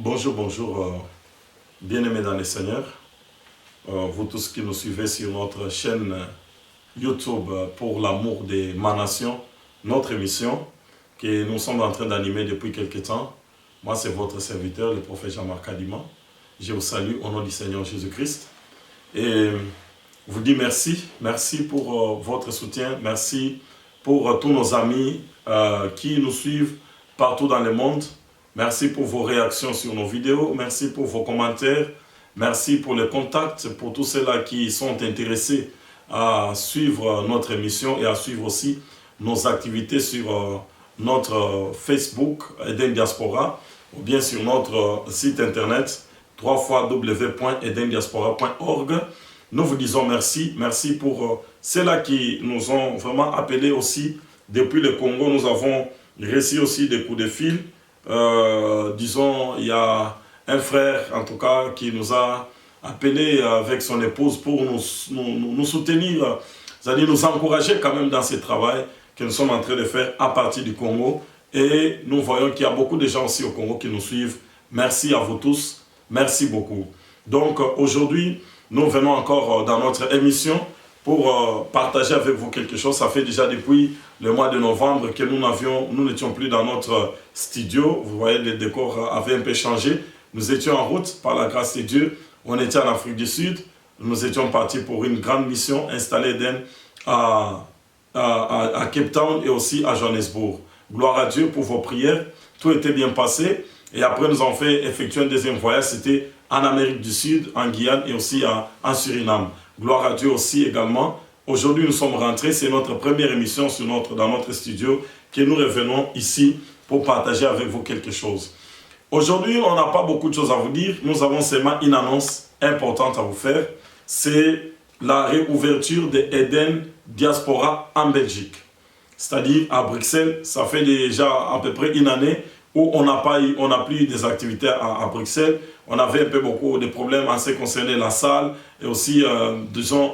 Bonjour, bonjour, bien-aimés dans le Seigneur. Vous tous qui nous suivez sur notre chaîne YouTube pour l'amour de ma nation, notre émission que nous sommes en train d'animer depuis quelques temps. Moi, c'est votre serviteur, le prophète Jean-Marc Kadima. Je vous salue au nom du Seigneur Jésus-Christ. Et vous dis merci. Merci pour votre soutien. Merci pour tous nos amis qui nous suivent partout dans le monde. Merci pour vos réactions sur nos vidéos. Merci pour vos commentaires. Merci pour les contacts, pour tous ceux-là qui sont intéressés à suivre notre émission et à suivre aussi nos activités sur notre Facebook Eden Diaspora ou bien sur notre site internet www.edendiaspora.org. Nous vous disons merci. Merci pour ceux-là qui nous ont vraiment appelés aussi depuis le Congo. Nous avons reçu aussi des coups de fil. Disons, il y a un frère, en tout cas, qui nous a appelé avec son épouse pour nous soutenir, c'est-à-dire nous encourager quand même dans ce travail que nous sommes en train de faire à partir du Congo. Et nous voyons qu'il y a beaucoup de gens aussi au Congo qui nous suivent. Merci à vous tous. Merci beaucoup. Donc, aujourd'hui, nous venons encore dans notre émission pour partager avec vous quelque chose. Ça fait déjà depuis le mois de novembre que nous n'étions plus dans notre studio. Vous voyez, le décor avait un peu changé. Nous étions en route par la grâce de Dieu. On était en Afrique du Sud. Nous étions partis pour une grande mission installée Eden à Cape Town et aussi à Johannesburg. Gloire à Dieu pour vos prières. Tout était bien passé. Et après, nous avons fait effectuer un deuxième voyage. C'était en Amérique du Sud, en Guyane et aussi en Suriname. Gloire à Dieu aussi également. Aujourd'hui, nous sommes rentrés. C'est notre première émission dans notre studio que nous revenons ici pour partager avec vous quelque chose. Aujourd'hui, on n'a pas beaucoup de choses à vous dire. Nous avons seulement une annonce importante à vous faire. C'est la réouverture de Eden Diaspora en Belgique. C'est-à-dire à Bruxelles, ça fait déjà à peu près une année où on n'a plus des activités à Bruxelles. On avait un peu beaucoup de problèmes en ce qui concernait la salle et aussi, disons,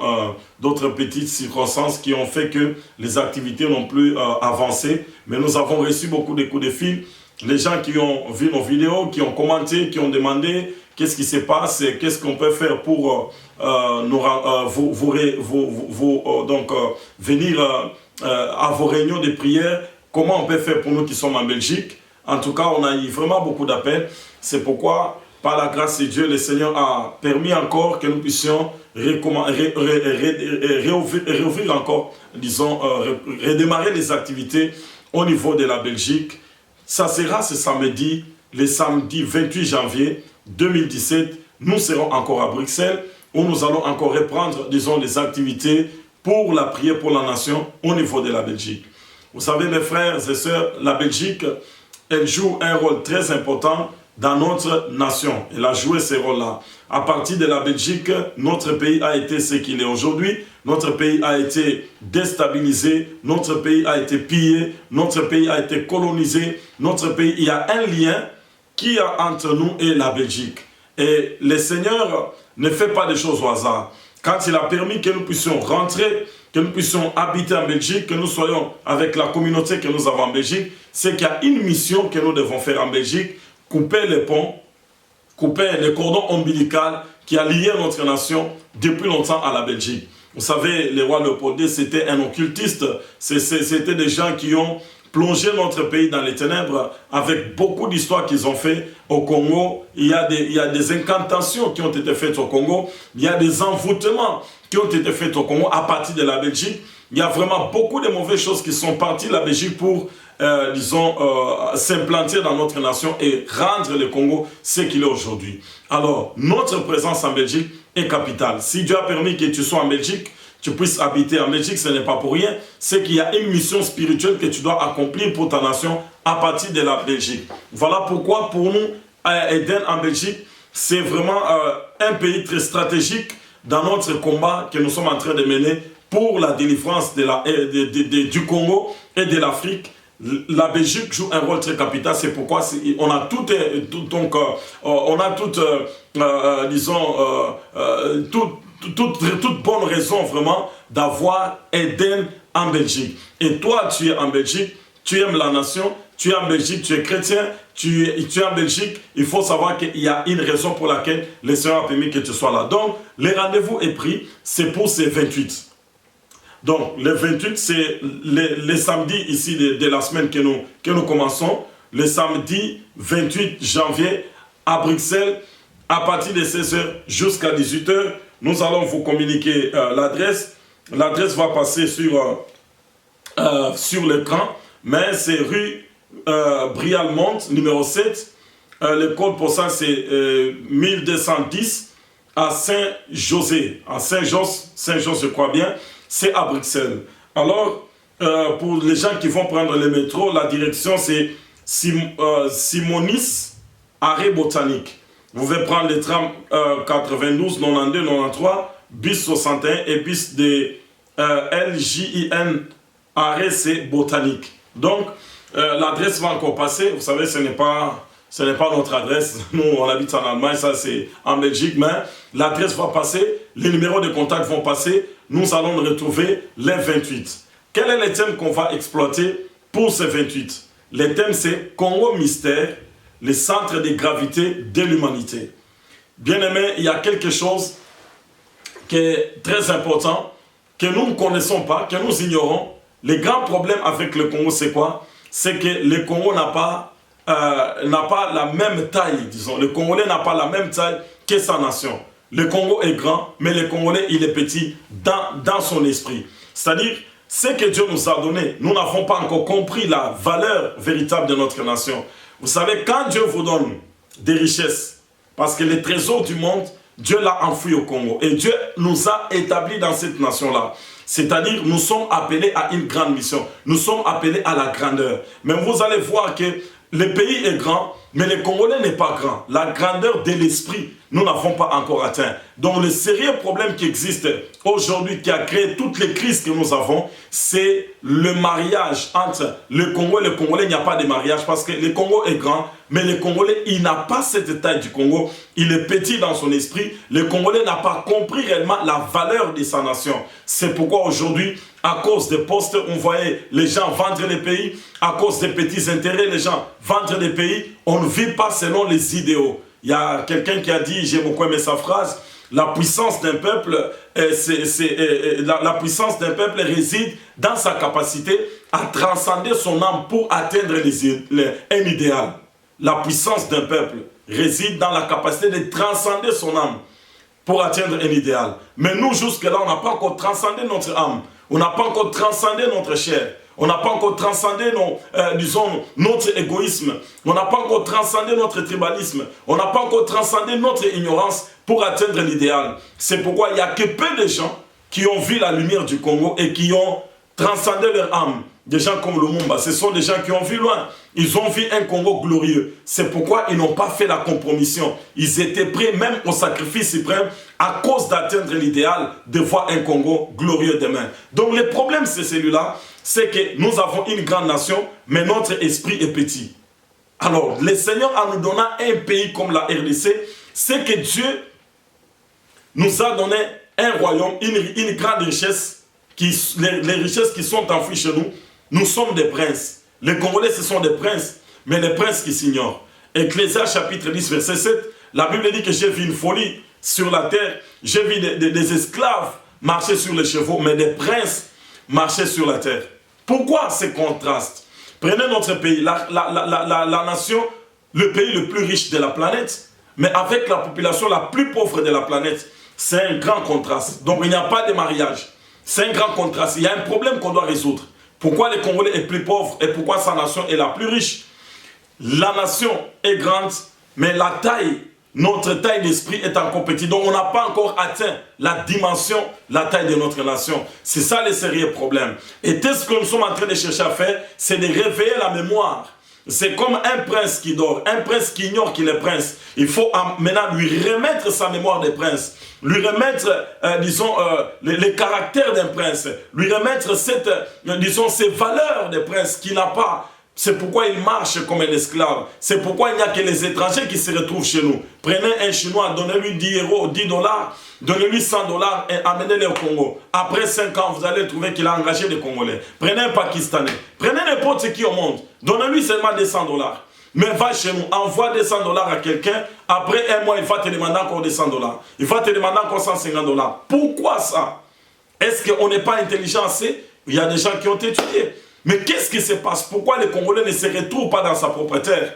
d'autres petites circonstances qui ont fait que les activités n'ont plus avancé. Mais nous avons reçu beaucoup de coups de fil. Les gens qui ont vu nos vidéos, qui ont commenté, qui ont demandé qu'est-ce qui se passe, qu'est-ce qu'on peut faire pour venir à vos réunions de prière, comment on peut faire pour nous qui sommes en Belgique. En tout cas, on a eu vraiment beaucoup d'appels. C'est pourquoi, par la grâce de Dieu, le Seigneur a permis encore que nous puissions réouvrir encore, disons, redémarrer les activités au niveau de la Belgique. Ça sera ce samedi, le samedi 28 janvier 2017. Nous serons encore à Bruxelles, où nous allons encore reprendre, disons, les activités pour la prière pour la nation au niveau de la Belgique. Vous savez, mes frères et sœurs, la Belgique, elle joue un rôle très important dans notre nation. Elle a joué ce rôle-là. À partir de la Belgique, notre pays a été ce qu'il est aujourd'hui. Notre pays a été déstabilisé. Notre pays a été pillé. Notre pays a été colonisé. Notre pays, il y a un lien qui est entre nous et la Belgique. Et le Seigneur ne fait pas des choses au hasard. Quand il a permis que nous puissions rentrer, que nous puissions habiter en Belgique, que nous soyons avec la communauté que nous avons en Belgique, c'est qu'il y a une mission que nous devons faire en Belgique, couper les ponts, couper les cordons ombilicaux qui a lié notre nation depuis longtemps à la Belgique. Vous savez, le roi Léopold II, c'était un occultiste, c'était des gens qui ont plongé notre pays dans les ténèbres avec beaucoup d'histoires qu'ils ont fait au Congo. Il y a des incantations qui ont été faites au Congo. Il y a des envoûtements qui ont été faits au Congo à partir de la Belgique. Il y a vraiment beaucoup de mauvaises choses qui sont parties de la Belgique pour, disons, s'implanter dans notre nation et rendre le Congo ce qu'il est aujourd'hui. Alors, notre présence en Belgique est capitale. Si Dieu a permis que tu sois en Belgique, tu puisses habiter en Belgique, ce n'est pas pour rien. C'est qu'il y a une mission spirituelle que tu dois accomplir pour ta nation à partir de la Belgique. Voilà pourquoi pour nous, Eden en Belgique, c'est vraiment un pays très stratégique dans notre combat que nous sommes en train de mener pour la délivrance du Congo et de l'Afrique. La Belgique joue un rôle très capital, c'est pourquoi on a toute bonne raison vraiment d'avoir Eden en Belgique. Et toi, tu es en Belgique, tu aimes la nation, tu es en Belgique, tu es chrétien, tu es en Belgique, il faut savoir qu'il y a une raison pour laquelle le Seigneur a permis que tu sois là. Donc, le rendez-vous est pris, c'est pour ces 28. Donc, le 28, c'est les samedis ici de la semaine que nous commençons. Le samedi 28 janvier à Bruxelles, à partir de 16h jusqu'à 18h, nous allons vous communiquer l'adresse. L'adresse va passer sur l'écran, mais c'est rue Brialmont, numéro 7. Le code postal, c'est 1210 à Saint-José. À Saint-Jos, je crois bien, c'est à Bruxelles. Alors, pour les gens qui vont prendre le métro, la direction, c'est Simonis, arrêt botanique. Vous pouvez prendre les trams 92, 92, 93, bis 61 et bis de LJIN, arrêt c'est botanique. Donc, l'adresse va encore passer. Vous savez, ce n'est pas notre adresse. Nous, on habite en Allemagne, ça c'est en Belgique, mais l'adresse va passer, les numéros de contact vont passer. Nous allons retrouver les 28. Quel est le thème qu'on va exploiter pour ces 28? Le thème, c'est Congo Mystère, le centre de gravité de l'humanité. Bien aimé, il y a quelque chose qui est très important, que nous ne connaissons pas, que nous ignorons. Le grand problème avec le Congo, c'est quoi? C'est que le Congo n'a pas la même taille, disons. Le Congolais n'a pas la même taille que sa nation. Le Congo est grand, mais le Congolais, il est petit dans son esprit. C'est-à-dire, ce que Dieu nous a donné, nous n'avons pas encore compris la valeur véritable de notre nation. Vous savez, quand Dieu vous donne des richesses, parce que les trésors du monde, Dieu l'a enfoui au Congo. Et Dieu nous a établis dans cette nation-là. C'est-à-dire, nous sommes appelés à une grande mission. Nous sommes appelés à la grandeur. Mais vous allez voir que le pays est grand, mais le Congolais n'est pas grand. La grandeur de l'esprit, nous n'avons pas encore atteint. Donc le sérieux problème qui existe aujourd'hui, qui a créé toutes les crises que nous avons, c'est le mariage entre le Congo et le Congolais. Il n'y a pas de mariage parce que le Congo est grand, mais le Congolais, il n'a pas cette taille du Congo. Il est petit dans son esprit. Le Congolais n'a pas compris réellement la valeur de sa nation. C'est pourquoi aujourd'hui, à cause des postes, on voyait les gens vendre les pays. À cause des petits intérêts, les gens vendent les pays. On ne vit pas selon les idéaux. Il y a quelqu'un qui a dit, j'ai beaucoup aimé sa phrase, la puissance d'un peuple, la puissance d'un peuple réside dans sa capacité à transcender son âme pour atteindre un idéal. La puissance d'un peuple réside dans la capacité de transcender son âme pour atteindre un idéal. Mais nous, jusque-là, on n'a pas encore transcendé notre âme. On n'a pas encore transcendé notre chair. On n'a pas encore transcendé notre égoïsme. On n'a pas encore transcendé notre tribalisme. On n'a pas encore transcendé notre ignorance pour atteindre l'idéal. C'est pourquoi il n'y a que peu de gens qui ont vu la lumière du Congo et qui ont transcendé leur âme. Des gens comme Lumumba, ce sont des gens qui ont vu loin. Ils ont vu un Congo glorieux. C'est pourquoi ils n'ont pas fait la compromission. Ils étaient prêts même au sacrifice suprême à cause d'atteindre l'idéal de voir un Congo glorieux demain. Donc le problème c'est celui-là, c'est que nous avons une grande nation, mais notre esprit est petit. Alors le Seigneur en nous donnant un pays comme la RDC, c'est que Dieu nous a donné un royaume, une grande richesse, les richesses qui sont enfouies chez nous. Nous sommes des princes. Les Congolais, ce sont des princes, mais des princes qui s'ignorent. Ecclésiaste chapitre 10, verset 7, la Bible dit que j'ai vu une folie sur la terre. J'ai vu des esclaves marcher sur les chevaux, mais des princes marcher sur la terre. Pourquoi ces contrastes? Prenez notre pays, la nation, le pays le plus riche de la planète, mais avec la population la plus pauvre de la planète. C'est un grand contraste. Donc il n'y a pas de mariage. C'est un grand contraste. Il y a un problème qu'on doit résoudre. Pourquoi le Congolais est plus pauvre et pourquoi sa nation est la plus riche? La nation est grande, mais la taille, notre taille d'esprit est encore petite. Donc on n'a pas encore atteint la dimension, la taille de notre nation. C'est ça le sérieux problème. Et tout ce que nous sommes en train de chercher à faire, c'est de réveiller la mémoire. C'est comme un prince qui dort, un prince qui ignore qu'il est prince. Il faut maintenant lui remettre sa mémoire de prince, lui remettre, les caractères d'un prince, lui remettre ces valeurs de prince qu'il n'a pas. C'est pourquoi ils marchent comme un esclave. C'est pourquoi il n'y a que les étrangers qui se retrouvent chez nous. Prenez un Chinois, donnez-lui 10 euros, 10 dollars, donnez-lui 100 dollars et amenez-le au Congo. Après 5 ans, vous allez trouver qu'il a engagé des Congolais. Prenez un Pakistanais, prenez n'importe qui au monde, donnez-lui seulement des 100 dollars. Mais va chez nous, envoie des 100 dollars à quelqu'un, après un mois, il va te demander encore des 100 dollars. Il va te demander encore 150 dollars. Pourquoi ça? Est-ce qu'on n'est pas intelligent assez? Il y a des gens qui ont étudié. Mais qu'est-ce qui se passe? Pourquoi les Congolais ne se retrouvent pas dans sa propre terre?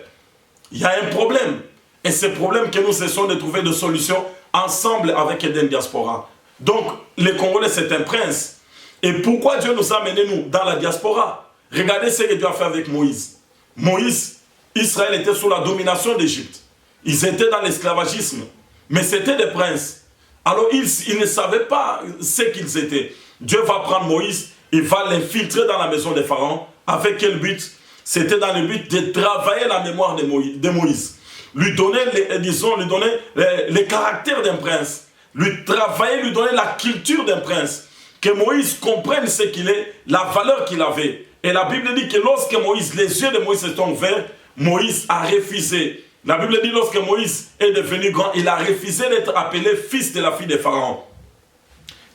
Il y a un problème. Et c'est le problème que nous cessons de trouver des solutions ensemble avec Eden Diaspora. Donc, les Congolais, c'est un prince. Et pourquoi Dieu nous a amenés, nous, dans la diaspora? Regardez ce que Dieu a fait avec Moïse. Moïse, Israël était sous la domination d'Égypte. Ils étaient dans l'esclavagisme. Mais c'était des princes. Alors, ils ne savaient pas ce qu'ils étaient. Dieu va prendre Moïse, il va l'infiltrer dans la maison des pharaons. Avec quel but? C'était dans le but de travailler la mémoire de Moïse. Lui donner, les caractères d'un prince. Lui travailler, lui donner la culture d'un prince. Que Moïse comprenne ce qu'il est, la valeur qu'il avait. Et la Bible dit que lorsque les yeux de Moïse se sont ouverts, Moïse a refusé. La Bible dit lorsque Moïse est devenu grand, il a refusé d'être appelé fils de la fille de Pharaon.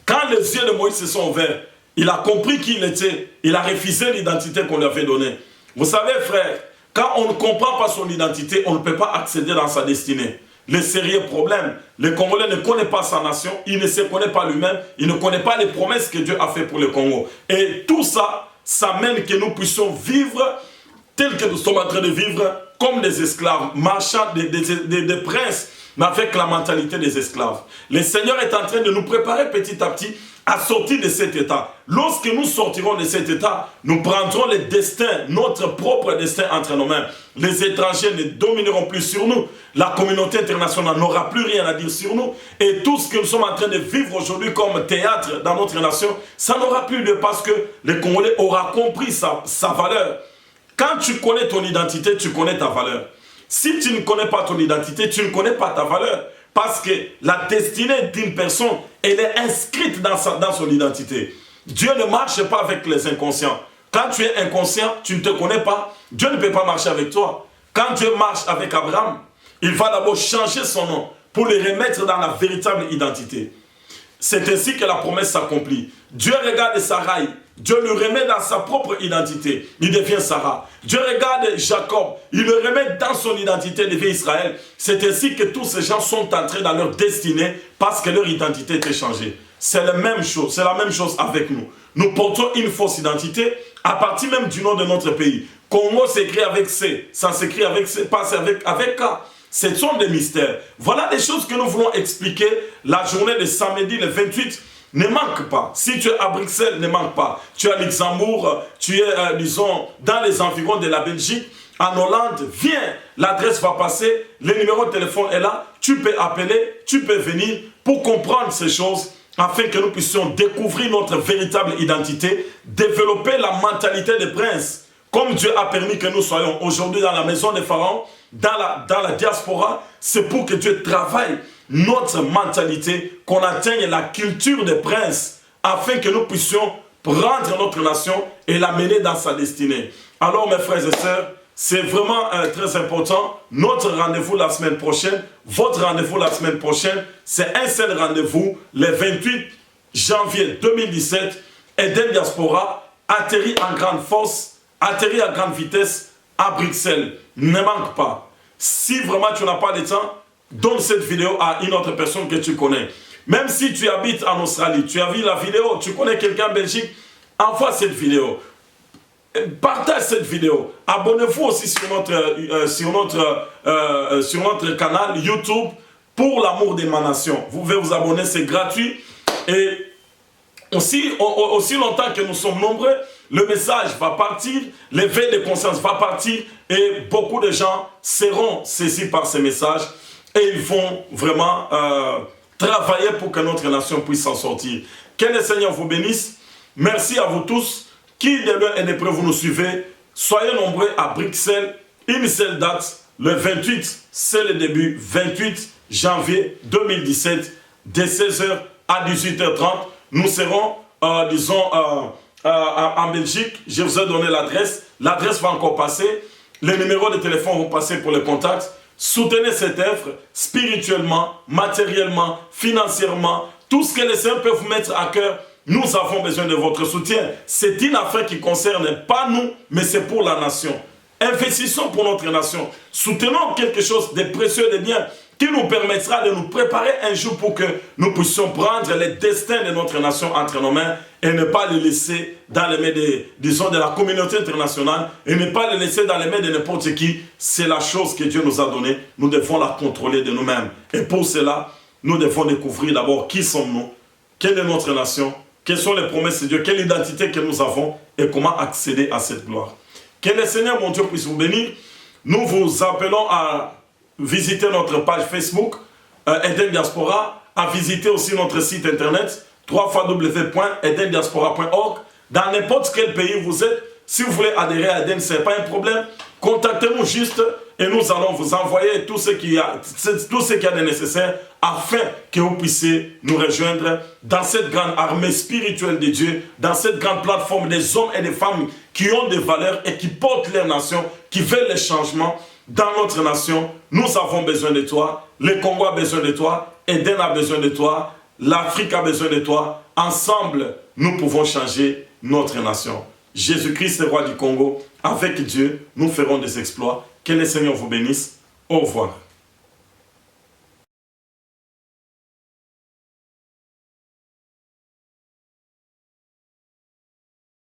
Quand les yeux de Moïse se sont ouverts, il a compris qui il était. Il a refusé l'identité qu'on lui avait donnée. Vous savez, frère, quand on ne comprend pas son identité, on ne peut pas accéder dans sa destinée. Le sérieux problème, le Congolais ne connaît pas sa nation, il ne se connaît pas lui-même, il ne connaît pas les promesses que Dieu a fait pour le Congo. Et tout ça, ça mène que nous puissions vivre tel que nous sommes en train de vivre, comme des esclaves, marchant des princes, mais avec la mentalité des esclaves. Le Seigneur est en train de nous préparer petit à petit à sortir de cet état. Lorsque nous sortirons de cet état, nous prendrons le destin, notre propre destin entre nos mains. Les étrangers ne domineront plus sur nous. La communauté internationale n'aura plus rien à dire sur nous. Et tout ce que nous sommes en train de vivre aujourd'hui comme théâtre dans notre nation, ça n'aura plus lieu parce que le Congolais aura compris sa valeur. Quand tu connais ton identité, tu connais ta valeur. Si tu ne connais pas ton identité, tu ne connais pas ta valeur. Parce que la destinée d'une personne, elle est inscrite dans son identité. Dieu ne marche pas avec les inconscients. Quand tu es inconscient, tu ne te connais pas, Dieu ne peut pas marcher avec toi. Quand Dieu marche avec Abraham, il va d'abord changer son nom pour le remettre dans la véritable identité. C'est ainsi que la promesse s'accomplit. Dieu regarde Sarai, Dieu le remet dans sa propre identité, il devient Sarah. Dieu regarde Jacob, il le remet dans son identité, il devient Israël. C'est ainsi que tous ces gens sont entrés dans leur destinée parce que leur identité était changée. C'est la même chose avec nous. Nous portons une fausse identité à partir même du nom de notre pays. Congo s'écrit avec C, ça s'écrit avec C, passe avec K. Ce sont des mystères. Voilà des choses que nous voulons expliquer. La journée de samedi, le 28, ne manque pas. Si tu es à Bruxelles, ne manque pas. Tu es à Luxembourg, tu es, disons, dans les environs de la Belgique, en Hollande, viens. L'adresse va passer, le numéro de téléphone est là. Tu peux appeler, tu peux venir pour comprendre ces choses afin que nous puissions découvrir notre véritable identité, développer la mentalité des princes. Comme Dieu a permis que nous soyons aujourd'hui dans la maison des pharaons, dans la diaspora, c'est pour que Dieu travaille notre mentalité, qu'on atteigne la culture des princes, afin que nous puissions prendre notre nation et l'amener dans sa destinée. Alors mes frères et sœurs, c'est vraiment très important. Notre rendez-vous la semaine prochaine, votre rendez-vous la semaine prochaine, c'est un seul rendez-vous, le 28 janvier 2017, Eden Diaspora atterrit en grande force, atterrit à grande vitesse à Bruxelles. Ne manque pas. Si vraiment tu n'as pas de temps, donne cette vidéo à une autre personne que tu connais. Même si tu habites en Australie, tu as vu la vidéo, tu connais quelqu'un en Belgique, envoie cette vidéo. Partage cette vidéo. Abonnez-vous aussi sur notre canal YouTube pour l'amour de ma nation. Vous pouvez vous abonner, c'est gratuit. Et aussi longtemps que nous sommes nombreux, le message va partir, l'éveil de conscience va partir et beaucoup de gens seront saisis par ces messages et ils vont vraiment travailler pour que notre nation puisse s'en sortir. Que le Seigneur vous bénisse. Merci à vous tous. Qui de loin et de près vous nous suivez, soyez nombreux à Bruxelles, une seule date, le 28, c'est le début, 28 janvier 2017, de 16h à 18h30. Nous serons, en Belgique, je vous ai donné l'adresse, L'adresse va encore passer. Les numéros de téléphone vont passer pour les contacts. Soutenez cette œuvre spirituellement, matériellement, financièrement. Tout ce que les saints peuvent vous mettre à cœur, nous avons besoin de votre soutien. C'est une affaire qui concerne pas nous, mais c'est pour la nation. Investissons pour notre nation. Soutenons quelque chose de précieux, de bien, qui nous permettra de nous préparer un jour pour que nous puissions prendre les destins de notre nation entre nos mains et ne pas les laisser dans les mains de la communauté internationale et ne pas les laisser dans les mains de n'importe qui. C'est la chose que Dieu nous a donnée. Nous devons la contrôler de nous-mêmes. Et pour cela, nous devons découvrir d'abord qui sommes-nous, quelle est notre nation, quelles sont les promesses de Dieu, quelle identité que nous avons et comment accéder à cette gloire. Que le Seigneur, mon Dieu, puisse vous bénir. Nous vous appelons à visiter notre page Facebook, Eden Diaspora, à visiter aussi notre site internet, www.edendiaspora.org. Dans n'importe quel pays vous êtes, si vous voulez adhérer à Eden, ce n'est pas un problème. Contactez-nous juste et nous allons vous envoyer tout ce qu'il y a de nécessaire afin que vous puissiez nous rejoindre dans cette grande armée spirituelle de Dieu, dans cette grande plateforme des hommes et des femmes qui ont des valeurs et qui portent leur nation, qui veulent les changements dans notre nation. Nous avons besoin de toi, le Congo a besoin de toi, Eden a besoin de toi, l'Afrique a besoin de toi. Ensemble, nous pouvons changer notre nation. Jésus-Christ, le roi du Congo, avec Dieu, nous ferons des exploits. Que le Seigneur vous bénisse. Au revoir.